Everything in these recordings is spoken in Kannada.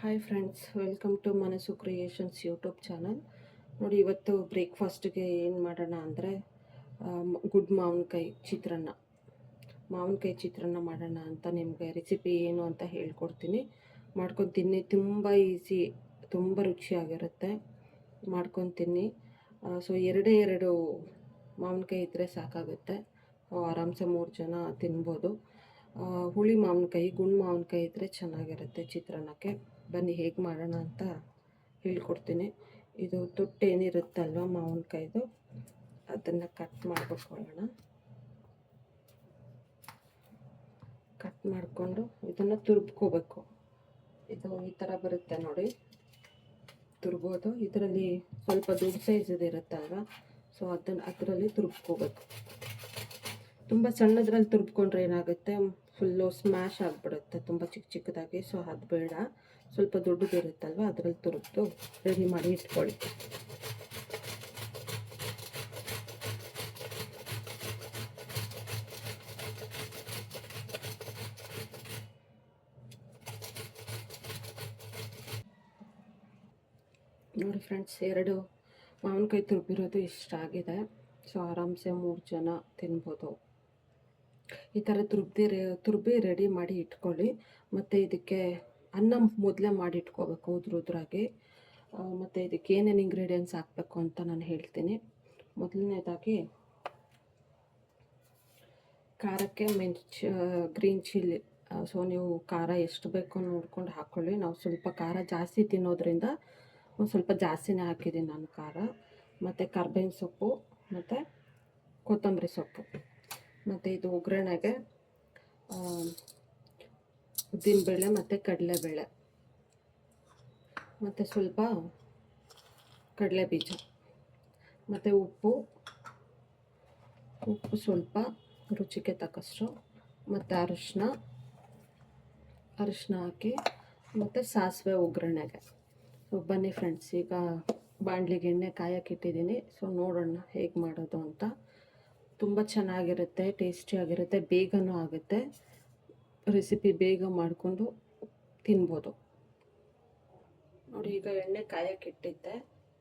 ಹಾಯ್ ಫ್ರೆಂಡ್ಸ್, ವೆಲ್ಕಮ್ ಟು ಮನಸ್ಸು ಕ್ರಿಯೇಷನ್ಸ್ ಯೂಟ್ಯೂಬ್ ಚಾನಲ್. ನೋಡಿ, ಇವತ್ತು ಬ್ರೇಕ್ಫಾಸ್ಟ್ಗೆ ಏನು ಮಾಡೋಣ ಅಂದರೆ ಗುಡ್ ಮಾವಿನಕಾಯಿ ಚಿತ್ರಾನ್ನ ಮಾಡೋಣ ಅಂತ ನಿಮಗೆ ರೆಸಿಪಿ ಏನು ಅಂತ ಹೇಳ್ಕೊಡ್ತೀನಿ. ಮಾಡ್ಕೊಂಡು ತಿನ್ನಿ, ತುಂಬ ಈಸಿ, ತುಂಬ ರುಚಿಯಾಗಿರುತ್ತೆ. ಮಾಡ್ಕೊಂಡು ತಿನ್ನಿ. ಸೊ ಎರಡು ಮಾವಿನಕಾಯಿ ಇದ್ದರೆ ಸಾಕಾಗುತ್ತೆ. ಆರಾಮ್ಸೆ 3 ಜನ ತಿನ್ಬೋದು. ಹುಳಿ ಮಾವಿನಕಾಯಿ, ಗುಂಡು ಮಾವಿನಕಾಯಿ ಇದ್ದರೆ ಚೆನ್ನಾಗಿರುತ್ತೆ ಚಿತ್ರಾನ್ನಕ್ಕೆ. ಬನ್ನಿ ಹೇಗೆ ಮಾಡೋಣ ಅಂತ ಹೇಳ್ಕೊಡ್ತೀನಿ. ಇದು ತೊಟ್ಟು ಏನಿರುತ್ತಲ್ವ ಮಾವಿನಕಾಯಿದು, ಅದನ್ನು ಕಟ್ ಮಾಡ್ಕೊಳ್ಳೋಣ. ಕಟ್ ಮಾಡಿಕೊಂಡು ಇದನ್ನು ತುರ್ಬ್ಕೋಬೇಕು. ಇದು ಈ ಥರ ಬರುತ್ತೆ ನೋಡಿ, ತುರ್ಬೋದು. ಇದರಲ್ಲಿ ಸ್ವಲ್ಪ ದೊಡ್ಡ ಸೈಜದು ಇರುತ್ತಲ್ವ, ಸೊ ಅದರಲ್ಲಿ ತುರ್ಬ್ಕೋಬೇಕು. ತುಂಬ ಸಣ್ಣದ್ರಲ್ಲಿ ತುರ್ಬ್ಕೊಂಡ್ರೆ ಏನಾಗುತ್ತೆ, ಫುಲ್ಲು ಸ್ಮ್ಯಾಶ್ ಆಗಿಬಿಡುತ್ತೆ ತುಂಬ ಚಿಕ್ಕದಾಗಿ. ಸೊ ಅದು ಬೇಡ, ಸ್ವಲ್ಪ ದೊಡ್ಡದಿರುತ್ತಲ್ವ ಅದರಲ್ಲಿ ತುರಿದು ರೆಡಿ ಮಾಡಿ ಇಟ್ಕೊಳ್ಳಿ. ನೋಡಿ ಫ್ರೆಂಡ್ಸ್, 2 ಮಾವಿನಕಾಯಿ ತುರ್ಬಿರೋದು ಇಷ್ಟ ಆಗಿದೆ. ಸೊ ಆರಾಮ್ಸೆ 3 ಜನ ತಿನ್ಬೋದು. ಈ ಥರ ತುರ್ಬಿ ರೆಡಿ ಮಾಡಿ ಇಟ್ಕೊಳ್ಳಿ. ಮತ್ತು ಇದಕ್ಕೆ ಅನ್ನ ಮೊದಲೇ ಮಾಡಿ ಇಟ್ಕೋಬೇಕು ಉದ್ರಾಗಿ. ಮತ್ತು ಇದಕ್ಕೆ ಏನೇನು ಇಂಗ್ರೀಡಿಯೆಂಟ್ಸ್ ಹಾಕಬೇಕು ಅಂತ ನಾನು ಹೇಳ್ತೀನಿ. ಮೊದಲನೇದಾಗಿ ಖಾರಕ್ಕೆ ಗ್ರೀನ್ ಚಿಲ್ಲಿ. ಸೊ ನೀವು ಖಾರ ಎಷ್ಟು ಬೇಕೋ ನೋಡ್ಕೊಂಡು ಹಾಕ್ಕೊಳ್ಳಿ. ನಾವು ಸ್ವಲ್ಪ ಖಾರ ಜಾಸ್ತಿ ತಿನ್ನೋದ್ರಿಂದ ಒಂದು ಸ್ವಲ್ಪ ಜಾಸ್ತಿನೇ ಹಾಕಿದ್ದೀನಿ ನಾನು ಖಾರ. ಮತ್ತು ಕರ್ಬೇವಿನ ಸೊಪ್ಪು ಮತ್ತು ಕೊತ್ತಂಬರಿ ಸೊಪ್ಪು. ಮತ್ತು ಇದು ಒಗ್ಗರಣೆಗೆ ಉದ್ದಿನಬೇಳೆ ಮತ್ತು ಕಡಲೆಬೇಳೆ ಮತ್ತು ಸ್ವಲ್ಪ ಕಡಲೆಬೀಜ ಮತ್ತು ಉಪ್ಪು ಸ್ವಲ್ಪ ರುಚಿಗೆ ತಕ್ಕಷ್ಟು, ಮತ್ತು ಅರಿಶಿನ ಹಾಕಿ, ಮತ್ತು ಸಾಸಿವೆ ಒಗ್ಗರಣೆಗೆ. ಸೊ ಬನ್ನಿ ಫ್ರೆಂಡ್ಸ್, ಈಗ ಬಾಣಲಿಗೆ ಎಣ್ಣೆ ಕಾಯಕ್ಕಿಟ್ಟಿದ್ದೀನಿ. ಸೊ ನೋಡೋಣ ಹೇಗೆ ಮಾಡೋದು ಅಂತ. ತುಂಬ ಚೆನ್ನಾಗಿರುತ್ತೆ, ಟೇಸ್ಟಿಯಾಗಿರುತ್ತೆ, ಬೇಗನೂ ಆಗುತ್ತೆ. ರೆಸಿಪಿ ಬೇಗ ಮಾಡಿಕೊಂಡು ತಿನ್ಬೋದು. ನೋಡಿ, ಈಗ ಎಣ್ಣೆ ಕಾಯಕ್ಕಿಟ್ಟಿದ್ದೆ,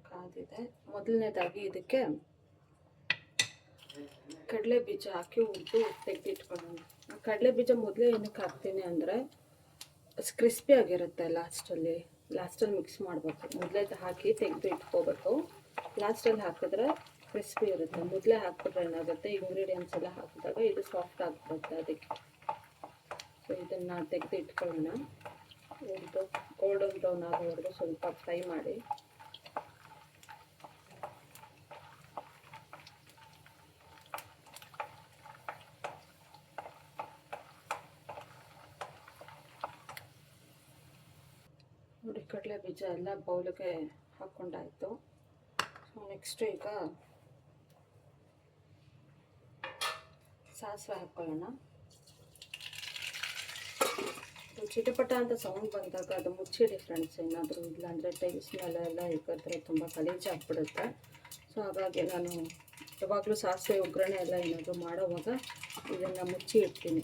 ಕಾದಿದೆ. ಮೊದಲನೇದಾಗಿ ಇದಕ್ಕೆ ಕಡಲೆ ಬೀಜ ಹಾಕಿ ಹುರಿದು ತೆಗೆದಿಟ್ಕೊಳ್ಳೋಣ. ಕಡಲೆ ಬೀಜ ಮೊದಲೇ ಏನಕ್ಕೆ ಹಾಕ್ತೀನಿ ಅಂದರೆ ಕ್ರಿಸ್ಪಿ ಆಗಿರುತ್ತೆ. ಲಾಸ್ಟಲ್ಲಿ ಮಿಕ್ಸ್ ಮಾಡಬೇಕು. ಮೊದಲೇ ಹಾಕಿ ತೆಗೆದು ಇಟ್ಕೋಬೇಕು. ಲಾಸ್ಟಲ್ಲಿ ಹಾಕಿದ್ರೆ ಕ್ರಿಸ್ಪಿ ಇರುತ್ತೆ. ಮೊದಲೇ ಹಾಕಿಬಿಟ್ರೆ ಏನಾಗುತ್ತೆ, ಇಂಗ್ರೀಡಿಯೆಂಟ್ಸ್ ಎಲ್ಲ ಹಾಕಿದಾಗ ಇದು ಸಾಫ್ಟ್ ಆಗಿಬಿಡುತ್ತೆ. ಅದಕ್ಕೆ ಸೊ ಇದನ್ನು ತೆಗೆದು ಇಟ್ಕೊಳ್ಳೋಣ. ಹುರಿದು ಗೋಲ್ಡನ್ ಬ್ರೌನ್ ಆಗೋವರೆಗೂ ಸ್ವಲ್ಪ ಫ್ರೈ ಮಾಡಿ. ನೋಡಿ, ಕಡಲೆ ಬೀಜ ಎಲ್ಲ ಬೌಲಿಗೆ ಹಾಕ್ಕೊಂಡಾಯಿತು. ಸೊ ನೆಕ್ಸ್ಟ್ ಈಗ ಸಾಸಿವೆ ಹಾಕ್ಕೊಳ್ಳೋಣ. ಚಿಟಪಟ ಅಂತ ಸೌಂಡ್ ಬಂದಾಗ ಅದು ಮುಚ್ಚಿಡಿ ಫ್ರೆಂಡ್ಸ್. ಏನಾದರೂ ಇಲ್ಲಾಂದರೆ ಟೈಲ್ಸ್ ಮೇಲೆಲ್ಲ ಇಕ್ಕಿದ್ರೆ ತುಂಬ ಗಲೀಜು ಆಗಿಬಿಡುತ್ತೆ. ಸೊ ಹಾಗಾಗಿ ನಾನು ಯಾವಾಗಲೂ ಸಾಸಿವೆ ಒಗ್ಗರಣೆ ಎಲ್ಲ ಏನಾದರೂ ಮಾಡೋವಾಗ ಇದನ್ನು ಮುಚ್ಚಿ ಇಡ್ತೀನಿ.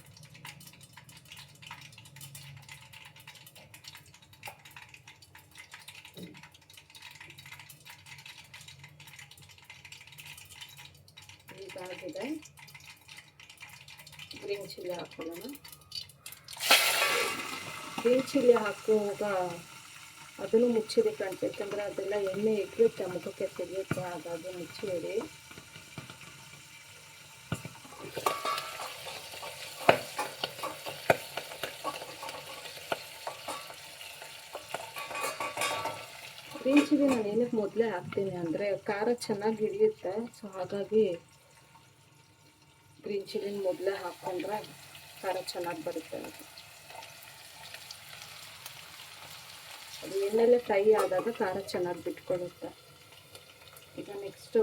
ಇದಾಗಿದೆ. ಗ್ರೀನ್ ಚಿಲ್ಲಿ ಹಾಕೊಳ್ಳೋಣ. ಗ್ರೀನ್ ಚಿಲ್ಲಿ ಹಾಕುವಾಗ ಅದನ್ನು ಮುಚ್ಚಿದೆ ಫ್ರೆಂಡ್ಸ್, ಯಾಕಂದರೆ ಅದೆಲ್ಲ ಎಣ್ಣೆ ಇಟ್ಟಿರುತ್ತೆ, ಮುಖಕ್ಕೆ ತೆಗೆಯುತ್ತೆ. ಹಾಗಾಗಿ ಮುಚ್ಚಿಡಿ. ಗ್ರೀನ್ ಚಿಲ್ಲಿ ನಾನು ಏನಕ್ಕೆ ಮೊದಲೇ ಹಾಕ್ತೀನಿ ಅಂದರೆ ಖಾರ ಚೆನ್ನಾಗಿ ಹಿಡಿಯುತ್ತೆ. ಸೊ ಹಾಗಾಗಿ ಗ್ರೀನ್ ಚಿಲ್ಲಿನ ಮೊದಲೇ ಹಾಕ್ಕೊಂಡ್ರೆ ಖಾರ ಚೆನ್ನಾಗಿ ಬರುತ್ತೆ. ಅದು ಎಣ್ಣೆಲ್ಲೇ ಫ್ರೈ ಆದಾಗ ಖಾರ ಚೆನ್ನಾಗಿ ಬಿಟ್ಕೊಳ್ಳುತ್ತೆ. ಈಗ ನೆಕ್ಸ್ಟು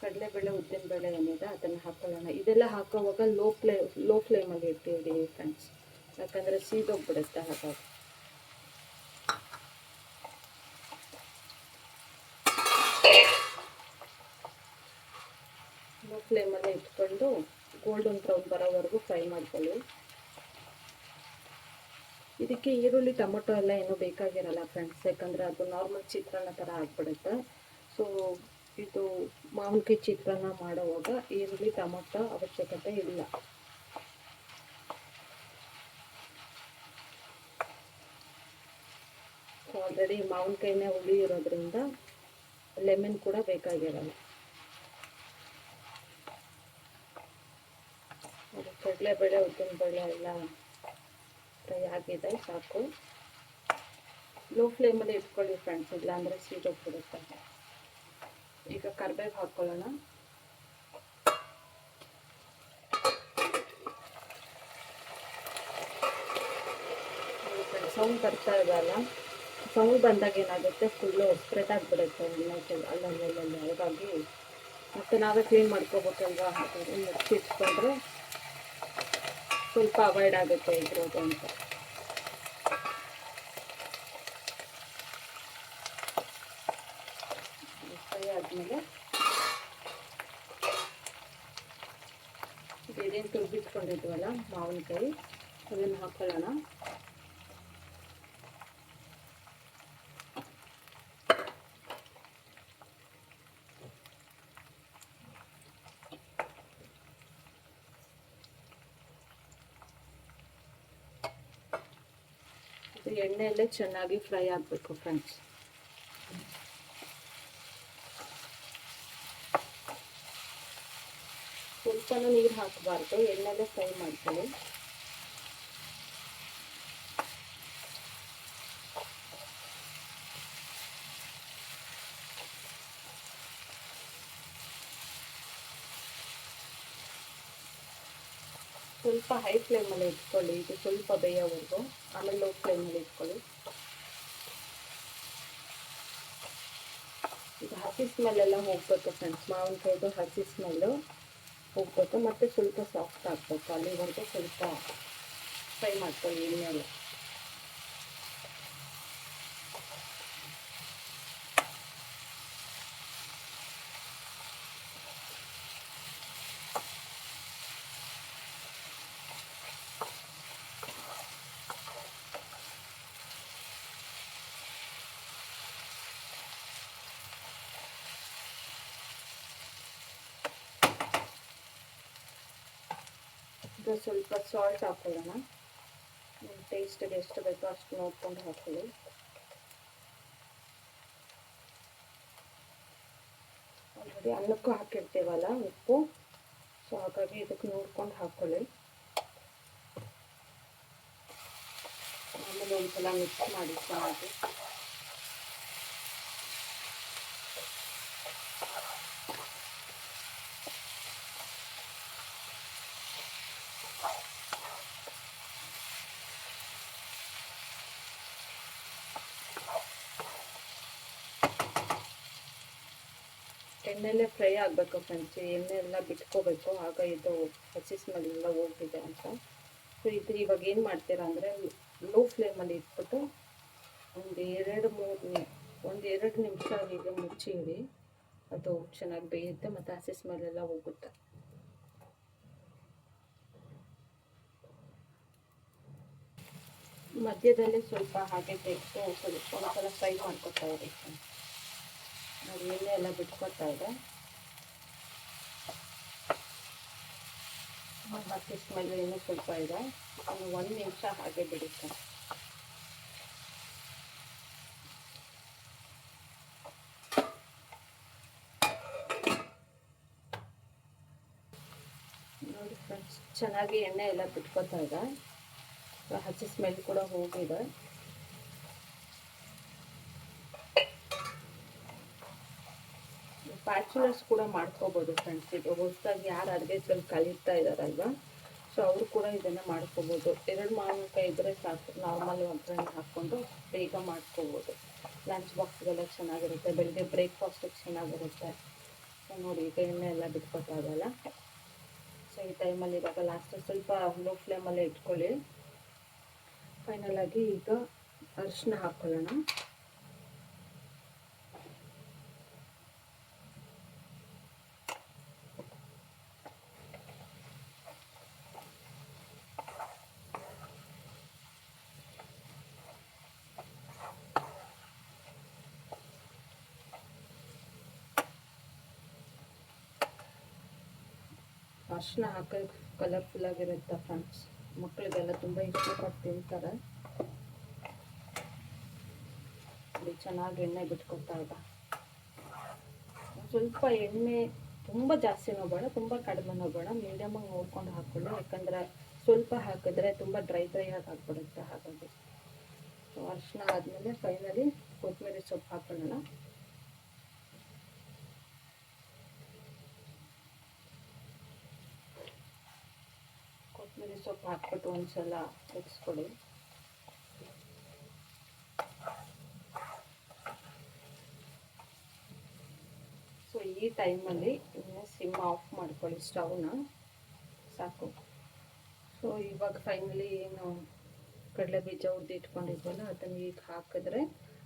ಕಡಲೆಬೇಳೆ, ಉದ್ದಿನಬೇಳೆ ಏನಿದೆ ಅದನ್ನು ಹಾಕೊಳ್ಳೋಣ. ಇದೆಲ್ಲ ಹಾಕೋವಾಗ ಲೋ ಫ್ಲೇಮಲ್ಲಿ ಇಟ್ಟಿಡಿ ಫ್ರೆಂಡ್ಸ್, ಯಾಕಂದರೆ ಸೀದೋಗ್ಬಿಡುತ್ತೆ. ಹಾಗಾಗಿ ಲೋ ಫ್ಲೇಮಲ್ಲೇ ಇಟ್ಕೊಂಡು ಗೋಲ್ಡನ್ ಬ್ರೌನ್ ಬರೋವರೆಗೂ ಫ್ರೈ ಮಾಡ್ಕೊಳ್ಳಿ. ಇದಕ್ಕೆ ಈರುಳ್ಳಿ ಟೊಮೊಟೊ ಎಲ್ಲ ಏನೂ ಬೇಕಾಗಿರಲ್ಲ ಫ್ರೆಂಡ್ಸ್, ಯಾಕಂದರೆ ಅದು ನಾರ್ಮಲ್ ಚಿತ್ರಾನ್ನ ಥರ ಆಗಿಬಿಡುತ್ತೆ. ಸೊ ಇದು ಮಾವಿನಕಾಯಿ ಚಿತ್ರಾನ್ನ ಮಾಡುವಾಗ ಈರುಳ್ಳಿ ಟೊಮೊಟೊ ಅವಶ್ಯಕತೆ ಇಲ್ಲ. ಆಲ್ರೆಡಿ ಮಾವಿನಕಾಯಿನೇ ಹುಳಿ ಇರೋದ್ರಿಂದ ಲೆಮನ್ ಕೂಡ ಬೇಕಾಗಿರಲ್ಲ. ಅದು ಕಡಲೆಬೇಳೆ ಉದ್ದಿನಬೇಳೆ ಎಲ್ಲ ಫ್ರೈ ಆಗಿದೆ, ಸಾಕು. ಲೋ ಫ್ಲೇಮಲ್ಲಿ ಇಟ್ಕೊಳ್ಳಿ ಫ್ರೆಂಡ್ಸ್, ಇಲ್ಲಾಂದರೆ ಸೀದೋಗ್ಬಿಡುತ್ತೆ. ಈಗ ಕರಿಬೇವು ಹಾಕ್ಕೊಳ್ಳೋಣ. ಸೌಂಡ್ ಬರ್ತಾ ಇದೆಯಲ್ಲ, ಸೌಂಡ್ ಬಂದಾಗ ಏನಾಗುತ್ತೆ, ಫುಲ್ಲು ಸ್ಪ್ರೆಡ್ ಆಗಿಬಿಡುತ್ತೆ ಅಲ್ಲಲ್ಲಿ. ಹಾಗಾಗಿ ಮತ್ತು ನಾವೇ ಕ್ಲೀನ್ ಮಾಡ್ಕೋಬೇಕಲ್ವಾ, ಹಾಗಾಗಿ ಮುಚ್ಚಿಟ್ಕೊಂಡ್ರೆ ಸ್ವಲ್ಪ ಅವಾಯ್ಡ್ ಆಗುತ್ತೆ ಇದ್ರೋದು ಅಂತ. ಫ್ರೈ ಆದಮೇಲೆ ಇದೇನು ತುರ್ಬಿಟ್ಕೊಂಡಿದ್ವಲ್ಲ ಮಾವಿನಕಾಯಿ, ಅದನ್ನು ಹಾಕೊಳ್ಳೋಣ. ಎಣ್ಣೆಯಲ್ಲೇ ಚೆನ್ನಾಗಿ ಫ್ರೈ ಆಗಬೇಕು ಫ್ರೆಂಡ್ಸ್. ಸ್ವಲ್ಪನೂ ನೀರು ಹಾಕಬಾರ್ದು, ಎಣ್ಣೆಯಲ್ಲೇ ಫ್ರೈ ಮಾಡ್ಕೊಳ್ಳಿ. ಸ್ವಲ್ಪ ಹೈ ಫ್ಲೇಮಲ್ಲಿ ಇಟ್ಕೊಳ್ಳಿ, ಇದು ಸ್ವಲ್ಪ ಬೇಯೋವರೆಗೂ. ಆಮೇಲೆ ಲೋ ಫ್ಲೇಮಲ್ಲಿ ಇಟ್ಕೊಳ್ಳಿ. ಇದು ಹಸಿ ಸ್ಮೆಲ್ಲೆಲ್ಲ ಹೋಗ್ಬೇಕು ಫ್ರೆಂಡ್ಸ್, ಮಾವಿನಕಾಯ್ದು ಹಸಿ ಸ್ಮೆಲ್ಲು ಹೋಗ್ಬೇಕು. ಮತ್ತು ಸ್ವಲ್ಪ ಸಾಫ್ಟ್ ಆಗಬೇಕು, ಅಲ್ಲಿವರೆಗೂ ಸ್ವಲ್ಪ ಫ್ರೈ ಮಾಡ್ಕೊಳ್ಳಿ ಎಣ್ಣೆಯಲ್ಲಿ. ಇದು ಸ್ವಲ್ಪ ಸಾಲ್ಟ್ ಹಾಕೊಳ್ಳೋಣ. ಟೇಸ್ಟಿಗೆ ಎಷ್ಟು ಬೇಕೋ ಅಷ್ಟು ನೋಡ್ಕೊಂಡು ಹಾಕೊಳ್ಳಿ. ಆಲ್ರೆಡಿ ಅನ್ನಕ್ಕೂ ಹಾಕಿರ್ತೀವಲ್ಲ ಉಪ್ಪು, ಸೊ ಹಾಗಾಗಿ ಇದಕ್ಕೆ ನೋಡ್ಕೊಂಡು ಹಾಕ್ಕೊಳ್ಳಿ. ಆಮೇಲೆ ಒಂದ್ಸಲ ಮಿಕ್ಸ್ ಮಾಡಿ ಚೆನ್ನಾಗಿ. ಎಣ್ಣೆಲ್ಲೇ ಫ್ರೈ ಆಗಬೇಕು ಫ್ರೆಂಡ್ಸ್, ಎಣ್ಣೆ ಎಲ್ಲ ಬಿಟ್ಕೋಬೇಕು, ಆಗ ಇದು ಹಸಿ ಸ್ಮೆಲ್ ಎಲ್ಲ ಹೋಗಿದೆ ಅಂತ. ಸೊ ಇದು ಇವಾಗ ಏನು ಮಾಡ್ತೀರಾ ಅಂದರೆ, ಲೋ ಫ್ಲೇಮಲ್ಲಿ ಇಟ್ಬಿಟ್ಟು ಒಂದು 2 ನಿಮಿಷ ಹೀಗೆ ಮುಚ್ಚಿಡಿ. ಅದು ಚೆನ್ನಾಗಿ ಬೇಯುತ್ತೆ ಮತ್ತು ಹಸಿ ಸ್ಮೆಲ್ ಎಲ್ಲ ಹೋಗುತ್ತೆ. ಮಧ್ಯದಲ್ಲಿ ಸ್ವಲ್ಪ ಹಾಗೆ ತೆಗೆದು ಸ್ವಲ್ಪ ಒಂದ್ಸಲ ಫ್ರೈ ಮಾಡ್ಕೊತಾ ಇರಿ. ನೋಡಿ ಎಣ್ಣೆ ಎಲ್ಲ ಬಿಟ್ಕೊತಾ ಇದೆ, ಹಸಿ ಸ್ಮೆಲ್ ಇನ್ನೂ ಸ್ವಲ್ಪ ಇದೆ. ಒಂದು 1 ನಿಮಿಷ ಹಾಗೆ ಬಿಡುತ್ತೆ. ನೋಡಿ ಫ್ರೆಂಡ್ಸ್, ಚೆನ್ನಾಗಿ ಎಣ್ಣೆ ಎಲ್ಲ ಬಿಟ್ಕೊತಾ ಇದೆ, ಹಸಿ ಸ್ಮೆಲ್ ಕೂಡ ಹೋಗಿದೆ. ಬ್ಯಾಚುಲರ್ಸ್ ಕೂಡ ಮಾಡ್ಕೋಬೋದು ಫ್ರೆಂಡ್ಸ್. ಇದು ಹೊಸದಾಗಿ ಯಾರು ಅಡುಗೆಗಳು ಕಲಿತಾ ಇದ್ದಾರಲ್ವ, ಸೊ ಅವರು ಕೂಡ ಇದನ್ನು ಮಾಡ್ಕೋಬೋದು. 2 ಮಾವಿನಕಾಯಿ ಇದ್ದರೆ ಸಾಕು, ನಾರ್ಮಲ್ ಒಗ್ಗರಣೆ ಹಾಕ್ಕೊಂಡು ಬೇಗ ಮಾಡ್ಕೋಬೋದು. ಲಂಚ್ ಬಾಕ್ಸ್ಗೆಲ್ಲ ಚೆನ್ನಾಗಿರುತ್ತೆ, ಬೆಳಗ್ಗೆ ಬ್ರೇಕ್ಫಾಸ್ಟಿಗೆ ಚೆನ್ನಾಗಿರುತ್ತೆ. ಸೊ ನೋಡಿ ಈಗ ಎಣ್ಣೆ ಎಲ್ಲ ಬಿಟ್ಕೊತಾ ಇದೆಯಲ್ಲ, ಸೊ ಈ ಟೈಮಲ್ಲಿ ಇವಾಗ ಲಾಸ್ಟ್ ಸ್ವಲ್ಪ ಲೋ ಫ್ಲೇಮಲ್ಲೇ ಇಟ್ಕೊಳ್ಳಿ. ಫೈನಲ್ ಆಗಿ ಈಗ ಅರಿಶಿನ ಹಾಕ್ಕೊಳ್ಳೋಣ. ಅರಿಶಿನ ಹಾಕೋದು ಕಲರ್ಫುಲ್ಲಾಗಿರುತ್ತೆ ಫ್ರೆಂಡ್ಸ್. ಮಕ್ಕಳಿಗೆಲ್ಲ ತುಂಬ ಇಷ್ಟಪಟ್ಟು ತಿಂತಾರೆ. ಇಲ್ಲಿ ಚೆನ್ನಾಗಿ ಎಣ್ಣೆ ಬಿಟ್ಕೊತಾ ಇದೆ. ಸ್ವಲ್ಪ ಎಣ್ಣೆ ತುಂಬ ಜಾಸ್ತಿನೂ ಬೇಡ, ತುಂಬ ಕಡಿಮೆನೂ ಬೇಡ, ಮೀಡಿಯಮಾಗಿ ನೋಡ್ಕೊಂಡು ಹಾಕ್ಕೊಳ್ಳಿ. ಯಾಕಂದರೆ ಸ್ವಲ್ಪ ಹಾಕಿದ್ರೆ ತುಂಬ ಡ್ರೈ ಆಗಿ ಹಾಕ್ಬಿಡುತ್ತೆ. ಹಾಗಾಗಿ ಸೊ ಅರಿಶಿನ ಆದಮೇಲೆ ಫೈನಲಿ ಕೊತ್ತಂಬರಿ ಸೊಪ್ಪು ಹಾಕೊಳ್ಳೋಣ. ಕೊತ್ತಂಬರಿ ಸೊಪ್ಪು ಹಾಕ್ಬಿಟ್ಟು ಒಂದ್ಸಲ ತೆಗೆಸ್ಕೊಡಿ. ಸೊ ಈ ಟೈಮಲ್ಲಿ ಇನ್ನು ಸಿಮ್ ಆಫ್ ಮಾಡ್ಕೊಳ್ಳಿ ಸ್ಟವ್ನ, ಸಾಕು. ಸೊ ಇವಾಗ ಫೈನಲಿ ಏನು ಕಡಲೆ ಬೀಜ ಹುರಿದು ಇಟ್ಕೊಂಡಿದ್ವಲ್ಲ ಅದನ್ನು ಈಗ ಹಾಕಿದ್ರೆ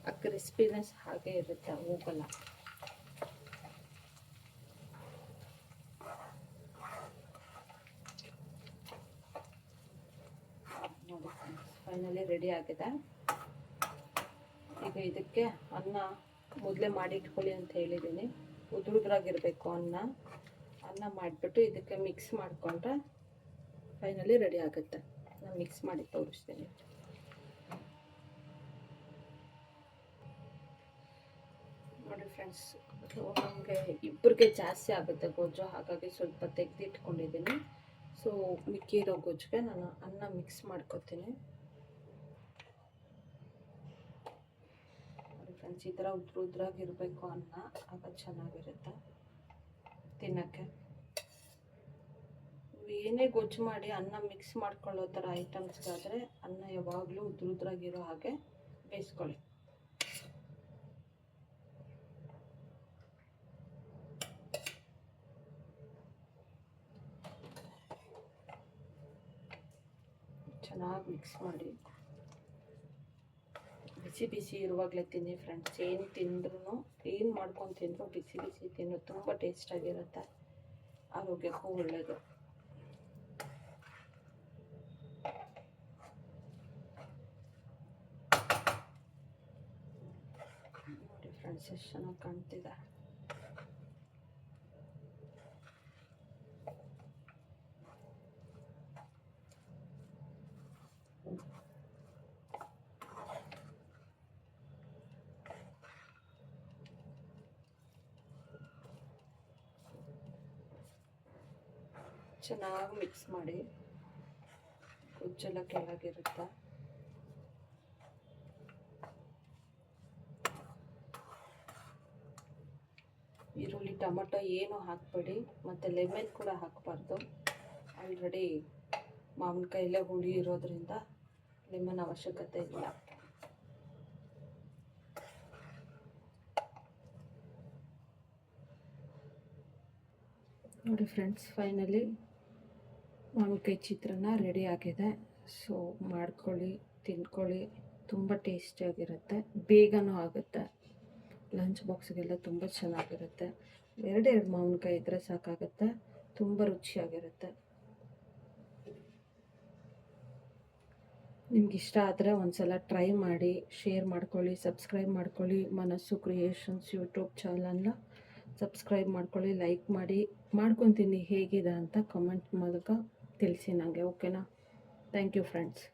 ಆ ಕ್ರಿಸ್ಪಿನೆಸ್ ಹಾಗೆ ಇರುತ್ತೆ, ಹೋಗಲ್ಲ. ನೋಡಿ ಫೈನಲಿ ರೆಡಿ ಆಗಿದೆ. ಈಗ ಇದಕ್ಕೆ ಅನ್ನ ಮೊದಲೇ ಮಾಡಿ ಇಟ್ಕೊಳ್ಳಿ ಅಂತ ಹೇಳಿದ್ದೀನಿ. ಉದುರುದ್ರಾಗಿರಬೇಕು ಅನ್ನ ಮಾಡಿಬಿಟ್ಟು ಇದಕ್ಕೆ ಮಿಕ್ಸ್ ಮಾಡಿಕೊಂಡ್ರೆ ಫೈನಲಿ ರೆಡಿ ಆಗುತ್ತೆ. ನಾನು ಮಿಕ್ಸ್ ಮಾಡಿ ತೋರಿಸ್ತೀನಿ. ನೋಡಿ ಫ್ರೆಂಡ್ಸ್, ನಮಗೆ ಇಬ್ಬರಿಗೆ ಜಾಸ್ತಿ ಆಗುತ್ತೆ ಗೊಜ್ಜು, ಹಾಗಾಗಿ ಸ್ವಲ್ಪ ತೆಗೆದಿಟ್ಕೊಂಡಿದ್ದೀನಿ. ಸೊ ಮಿಕ್ಕಿರೋ ಗೊಜ್ಜಿಗೆ ನಾನು ಅನ್ನ ಮಿಕ್ಸ್ ಮಾಡ್ಕೊತೀನಿ. ನೋಡಿ ಫ್ರೆಂಡ್ಸ್, ಈ ಥರ ಉದ್ರಾಗಿರಬೇಕು ಅನ್ನ, ಆಗ ಚೆನ್ನಾಗಿರುತ್ತೆ ತಿನ್ನೋಕ್ಕೆ. ಏನೇ ಗೊಜ್ಜು ಮಾಡಿ ಅನ್ನ ಮಿಕ್ಸ್ ಮಾಡ್ಕೊಳ್ಳೋ ಥರ ಐಟಮ್ಸ್ಗಾದರೆ ಅನ್ನ ಯಾವಾಗಲೂ ಉದ್ರಾಗಿರೋ ಹಾಗೆ ಬೇಯಿಸ್ಕೊಳ್ಳಿ. ಚೆನ್ನಾಗಿ ಮಿಕ್ಸ್ ಮಾಡಿ ಬಿಸಿ ಬಿಸಿ ಇರುವಾಗಲೇ ತಿನ್ನಿ ಫ್ರೆಂಡ್ಸ್. ಏನು ತಿಂದ್ರೂ, ಏನು ಮಾಡ್ಕೊಂಡು ತಿಂದರೂ ಬಿಸಿ ಬಿಸಿ ತಿನ್ನೋ ತುಂಬ ಟೇಸ್ಟಾಗಿರುತ್ತೆ, ಆರೋಗ್ಯಕ್ಕೂ ಒಳ್ಳೆಯದು. ನೋಡಿ ಫ್ರೆಂಡ್ಸ್, ಎಷ್ಟು ಚೆನ್ನಾಗಿ ಕಾಣ್ತಿದೆ. ಚೆನ್ನಾಗಿ ಮಿಕ್ಸ್ ಮಾಡಿ, ಗೊಜ್ಜೆಲ್ಲ ಕೆಳಗಿರುತ್ತೆ. ಈರುಳ್ಳಿ ಟೊಮಟೊ ಏನು ಹಾಕಬೇಡಿ, ಮತ್ತು ಲೆಮನ್ ಕೂಡ ಹಾಕಬಾರ್ದು. ಆಲ್ರೆಡಿ ಮಾವಿನಕಾಯಿಲೆ ಹುಳಿ ಇರೋದ್ರಿಂದ ಲೆಮನ್ ಅವಶ್ಯಕತೆ ಇಲ್ಲ. ನೋಡಿ ಫ್ರೆಂಡ್ಸ್, ಫೈನಲಿ ಮಾವಿನಕಾಯಿ ಚಿತ್ರಾನ್ನ ರೆಡಿ ಆಗಿದೆ. ಸೊ ಮಾಡ್ಕೊಳ್ಳಿ, ತಿನ್ಕೊಳ್ಳಿ, ತುಂಬ ಟೇಸ್ಟಿಯಾಗಿರುತ್ತೆ, ಬೇಗನೂ ಆಗುತ್ತೆ. ಲಂಚ್ ಬಾಕ್ಸ್ಗೆಲ್ಲ ತುಂಬ ಚೆನ್ನಾಗಿರುತ್ತೆ. ಎರಡೆರಡು ಮಾವಿನಕಾಯಿ ಇದ್ದರೆ ಸಾಕಾಗುತ್ತೆ, ತುಂಬ ರುಚಿಯಾಗಿರುತ್ತೆ. ನಿಮ್ಗೆ ಇಷ್ಟ ಆದರೆ ಒಂದ್ಸಲ ಟ್ರೈ ಮಾಡಿ, ಶೇರ್ ಮಾಡ್ಕೊಳ್ಳಿ, ಸಬ್ಸ್ಕ್ರೈಬ್ ಮಾಡ್ಕೊಳ್ಳಿ. ಮನಸ್ಸು ಕ್ರಿಯೇಷನ್ಸ್ ಯೂಟ್ಯೂಬ್ ಚಾನಲ್ನ ಸಬ್ಸ್ಕ್ರೈಬ್ ಮಾಡ್ಕೊಳ್ಳಿ, ಲೈಕ್ ಮಾಡಿ. ಮಾಡ್ಕೊತೀನಿ ಹೇಗಿದೆ ಅಂತ ಕಮೆಂಟ್ ಮೂಲಕ ತಿಳಿಸಿ ನನಗೆ, ಓಕೆನಾ? Thank you friends.